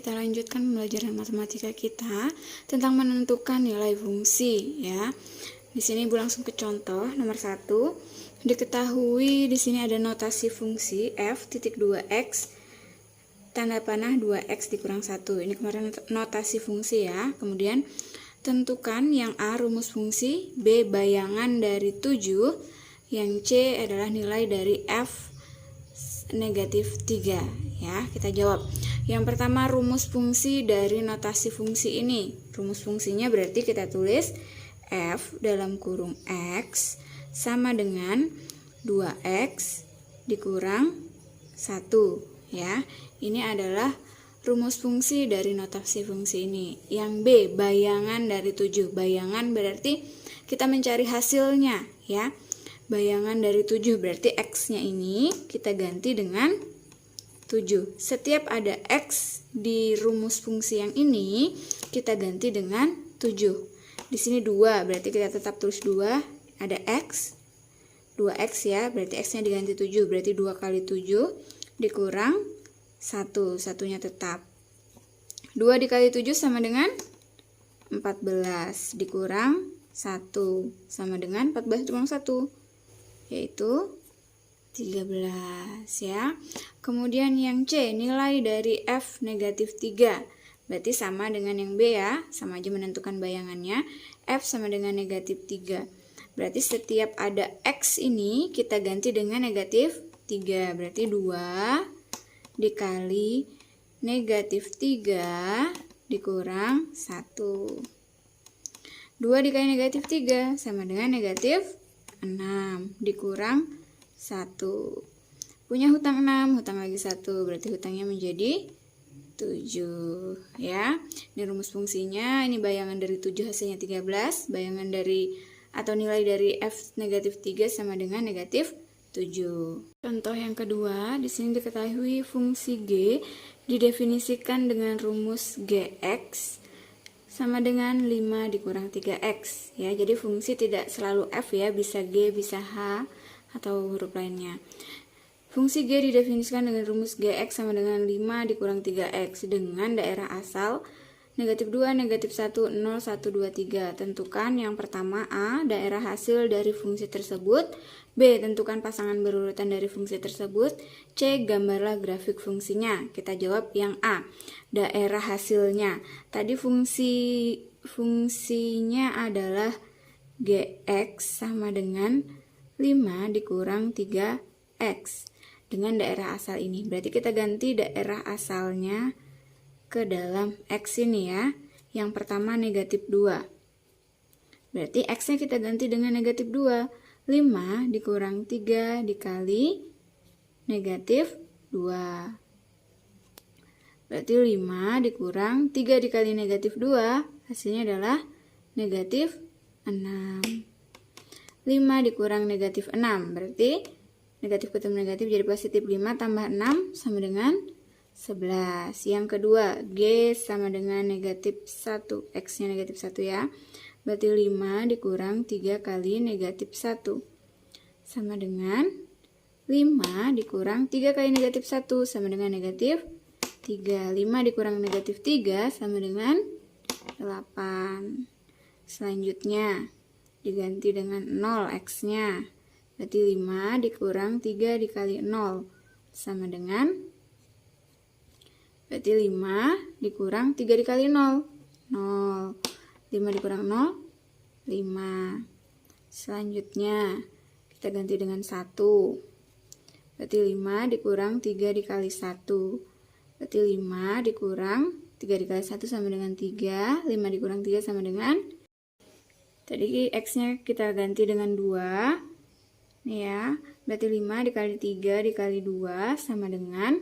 kita lanjutkan pembelajaran matematika kita tentang menentukan nilai fungsi ya. Di sini Ibu langsung ke contoh nomor 1. Diketahui di sini ada notasi fungsi f titik 2x tanda panah 2x dikurang 1. Ini kemarin notasi fungsi ya. Kemudian tentukan yang A rumus fungsi, B bayangan dari 7, yang C adalah nilai dari f negatif 3 ya. Kita jawab. Yang pertama, rumus fungsi dari notasi fungsi ini. Rumus fungsinya berarti kita tulis f dalam kurung x sama dengan 2x dikurang 1 ya. Ini adalah rumus fungsi dari notasi fungsi ini. Yang B, bayangan dari 7. Bayangan berarti kita mencari hasilnya ya. Bayangan dari 7 berarti x-nya ini kita ganti dengan 7. Setiap ada x di rumus fungsi yang ini, kita ganti dengan 7. Di sini 2, berarti kita tetap tulis 2. Ada x, 2x ya, berarti x-nya diganti 7. Berarti 2 kali 7 dikurang 1. Satunya tetap. 2 dikali 7 sama dengan 14. Dikurang 1 sama dengan 14 dikurang 1. Yaitu 13 ya. Kemudian yang C, nilai dari f negatif 3. Berarti sama dengan yang B ya, sama aja menentukan bayangannya. F sama dengan negatif 3. Berarti setiap ada x ini kita ganti dengan negatif 3. Berarti 2 dikali negatif 3 dikurang 1. 2 dikali negatif 3 sama dengan negatif 6 dikurang 1. Punya hutang 6, hutang lagi 1, berarti hutangnya menjadi 7 ya. Ini rumus fungsinya, ini bayangan dari 7 hasilnya 13, bayangan dari atau nilai dari f negatif 3 sama dengan negatif 7. Contoh yang kedua, di sini diketahui fungsi g didefinisikan dengan rumus gx sama dengan 5 dikurang 3x ya. Jadi fungsi tidak selalu f ya, bisa g, bisa h atau huruf lainnya. Fungsi g didefinisikan dengan rumus gx sama dengan 5 dikurang 3x dengan daerah asal negatif 2, negatif 1, 0, 1, 2, 3. Tentukan yang pertama A, daerah hasil dari fungsi tersebut. B, tentukan pasangan berurutan dari fungsi tersebut. C, gambarlah grafik fungsinya. Kita jawab yang A, daerah hasilnya. Tadi fungsinya adalah gx sama dengan 5 dikurang 3x dengan daerah asal ini. Berarti kita ganti daerah asalnya ke dalam x ini ya. Yang pertama negatif 2. Berarti x-nya kita ganti dengan negatif 2. 5 dikurang 3 dikali negatif 2. Berarti 5 dikurang 3 dikali negatif 2. Hasilnya adalah negatif 6. 5 dikurang negatif 6. Berarti negatif ketemu negatif jadi positif. 5 tambah 6 sama dengan 11. Yang kedua, G sama dengan negatif 1. X-nya negatif 1 ya. Berarti 5 dikurang 3 kali negatif 1. Sama dengan 5 dikurang 3 kali negatif 1 sama dengan negatif 3. 5 dikurang negatif 3 sama dengan 8. Selanjutnya, diganti dengan 0 x-nya. Berarti 5 dikurang 3 dikali 0 sama dengan, berarti 5 dikurang 3 dikali 0, 0. 5 dikurang 0, 5. Selanjutnya, kita ganti dengan 1. Berarti 5 dikurang 3 dikali 1. Berarti 5 dikurang 3 dikali 1 sama dengan 3. 5 dikurang 3 sama dengan, tadi x-nya kita ganti dengan 2 nih ya. Berarti 5 dikali 3 dikali 2 sama dengan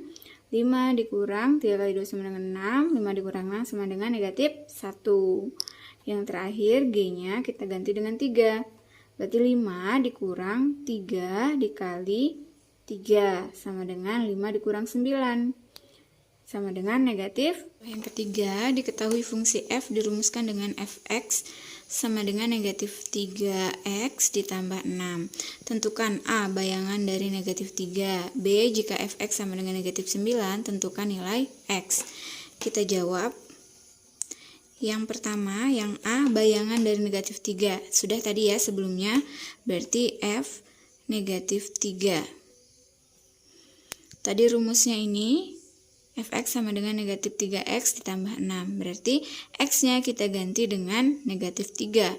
5 dikurang 3 kali 2 sama dengan 6. 5 dikurang 6 sama dengan negatif 1. Yang terakhir g-nya kita ganti dengan 3. Berarti 5 dikurang 3 dikali 3 sama dengan 5 dikurang 9 sama dengan negatif. Yang ketiga, diketahui fungsi f dirumuskan dengan fx sama dengan negatif 3x ditambah 6. Tentukan A, bayangan dari negatif 3. B, jika fx sama dengan negatif 9, tentukan nilai x. kita jawab. Yang pertama, yang A, bayangan dari negatif 3. Sudah tadi ya sebelumnya, berarti F negatif 3. Tadi rumusnya ini, Fx sama dengan negatif 3x ditambah 6. Berarti x-nya kita ganti dengan negatif 3.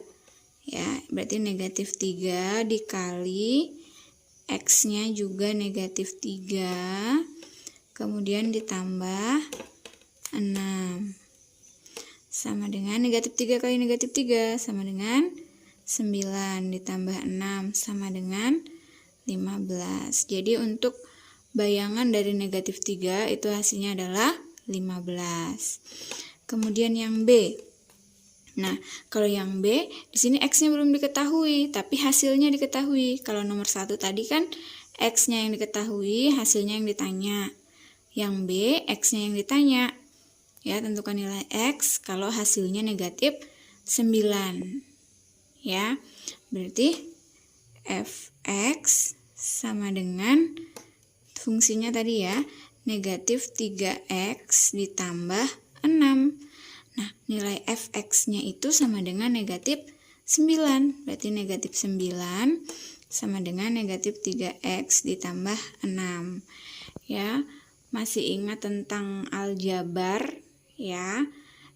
Ya, berarti negatif 3 dikali x-nya juga negatif 3. Kemudian ditambah 6. Sama dengan negatif 3 kali negatif 3 sama dengan 9 ditambah 6 sama dengan 15. Jadi untuk bayangan dari negatif 3 itu hasilnya adalah 15. Kemudian yang B. Nah, kalau yang B di sini x-nya belum diketahui, tapi hasilnya diketahui. Kalau nomor 1 tadi kan x-nya yang diketahui, hasilnya yang ditanya. Yang B, x-nya yang ditanya. Ya, tentukan nilai x kalau hasilnya negatif 9. Ya, berarti fx sama dengan fungsinya tadi ya, negatif 3x ditambah 6. Nah, nilai fx-nya itu sama dengan negatif 9. Berarti negatif 9 sama dengan negatif 3x ditambah 6. Ya, masih ingat tentang aljabar? Ya,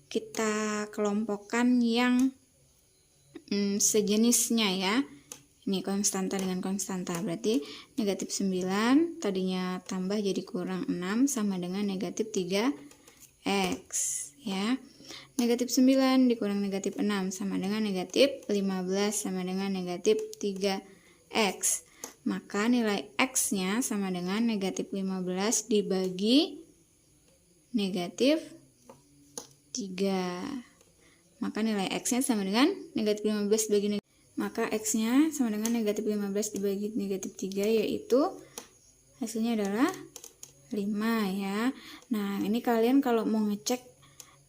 kita kelompokkan yang sejenisnya ya. Ini konstanta dengan konstanta, berarti negatif 9 tadinya tambah jadi kurang 6 sama dengan negatif 3x ya. Negatif 9 dikurang negatif 6 sama dengan negatif 15 sama dengan negatif 3x. Maka nilai x-nya sama dengan negatif 15 dibagi negatif 3. Maka nilai x-nya sama dengan negatif 15 dibagi negatif. Maka x-nya sama dengan negatif 15 dibagi negatif 3, yaitu hasilnya adalah 5 ya. Nah, ini kalian kalau mau ngecek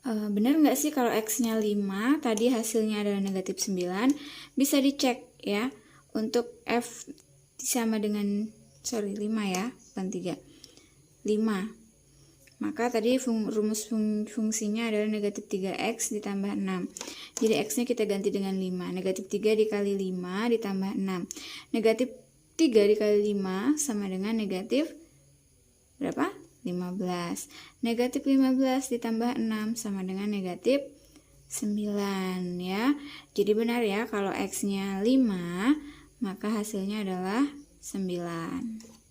benar nggak sih kalau x-nya 5, tadi hasilnya adalah negatif 9, bisa dicek ya. Untuk f sama dengan 5 ya, bukan 3. 5. Maka tadi rumus fungsinya adalah negatif 3x ditambah 6. Jadi x-nya kita ganti dengan 5. Negatif 3 dikali 5 ditambah 6. Negatif 3 dikali 5 sama dengan negatif berapa? 15. Negatif 15 ditambah 6 sama dengan negatif 9 ya. Jadi benar ya, kalau x-nya 5, maka hasilnya adalah 9.